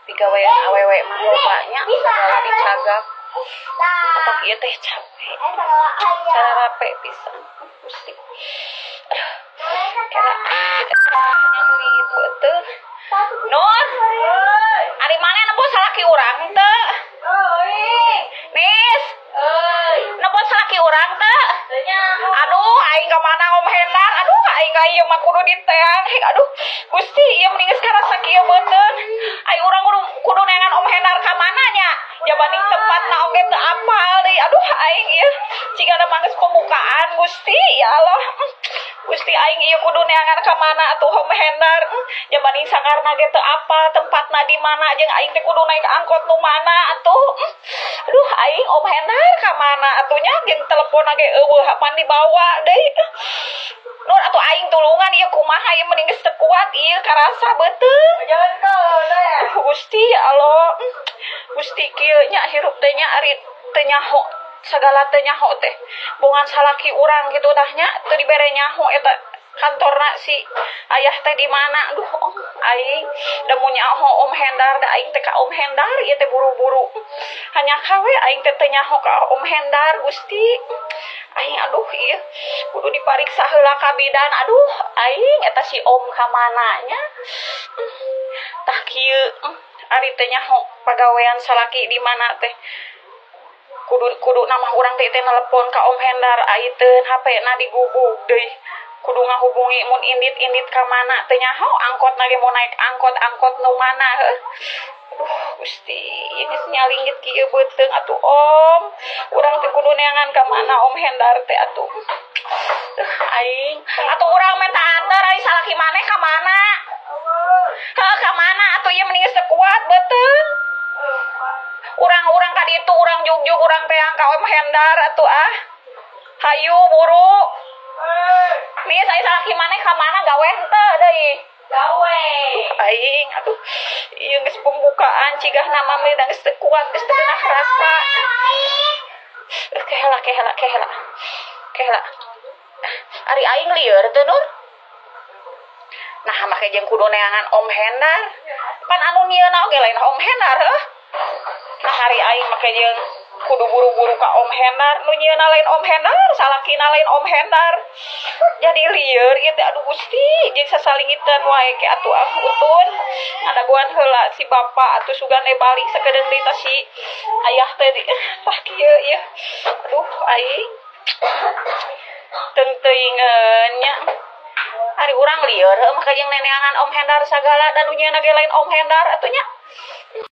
pigawean awewe mah lobanya segala dicagak otak ieu teh capek cara rape pisan Gusti betul Nur ari mana nebos salaki urang teu Nis nebos salaki urang teu aduh aing ka mana Om Hendar aduh aing ka ieu mah kudu diteang aduh Gusti ieu mending karasa kieu beunteun ai urang kudu neangan Om Hendar ka mana nya ya banding tempatna oge teu apal deui aduh aing ieu cigana manggeus pembukaan Gusti ya Allah Gusti aing ieu kudu neangan ka mana atuh Om Hendar ya banding sangarna ge teu apal tempatna di mana jeung aing teh kudu naik angkot nu mana atuh aduh aing Om Hendar ka mana atuh nya jeung telepon ge eueuh hapan dibawa deui Nur atuh aing tulungan ieu kumaha ieu mending geus teu kuat ieu karasa beuteung jangan teu Gusti ya Allah Gusti kieu nya hirup teh nya ari teu nyaho sagala teh nyaho teh bongan salaki urang gitu tah nya teu dibere nyaho eta kantorna si ayah teh di mana aduh aing da mun nyaho Om Hendar da aing teh ka Om Hendar ieu teh buru-buru hanya kawe aing teh teu nyaho ka Om Hendar Gusti aing aduh ieu kudu dipariksa heula ka bidan aduh aing eta si Om ka mana nya tah kieu ari teh nyaho pagawean salaki di mana teh kudu nama urang teh telepon ka Om Hendar aiteun HP-na digugug deui kudu ngahubungi mun indit ka mana teh nyaho angkotna ge mau naik angkot nu mana heuh aduh Gusti ieu geus nyalinggit kieu beuteung atuh Om urang teh kudu neangan ka mana Om Hendar teh atuh aing atuh urang minta anter ai salaki maneh ka mana heuh ka mana atuh ieu mending geus teu kuat beuteung urang ka ditu urang jugjug urang teang ka Om Hendar atuh hayu buru nih saya salaki maneh ka mana gawe henteu deui gawe aing aduh ieu geus pembukaan cigah nama mah geus teu kuat geus teu beunah rasa kehela ari aing lieur teu Nur nah make jeung kudu neangan Om Hendar pan anu nyieuna oge lain Om Hendar heuh nah hari aing make jeung kudu buru-buru ka Om Hendar nu nyieuna lain Om Hendar salakina lain Om Hendar jadi lieur ieu teh aduh Gusti jeung sasalingiteun wae ke atuh utun adaguan heula si bapa atuh sugan balik sakedeung deui tah si ayah teh tah kieu ieu aduh aing teuing-teuingeun nya ari urang lieur heuh maka jeung neneangan Om Hendar sagala dan nu nyieuna ge lain Om Hendar atuh nya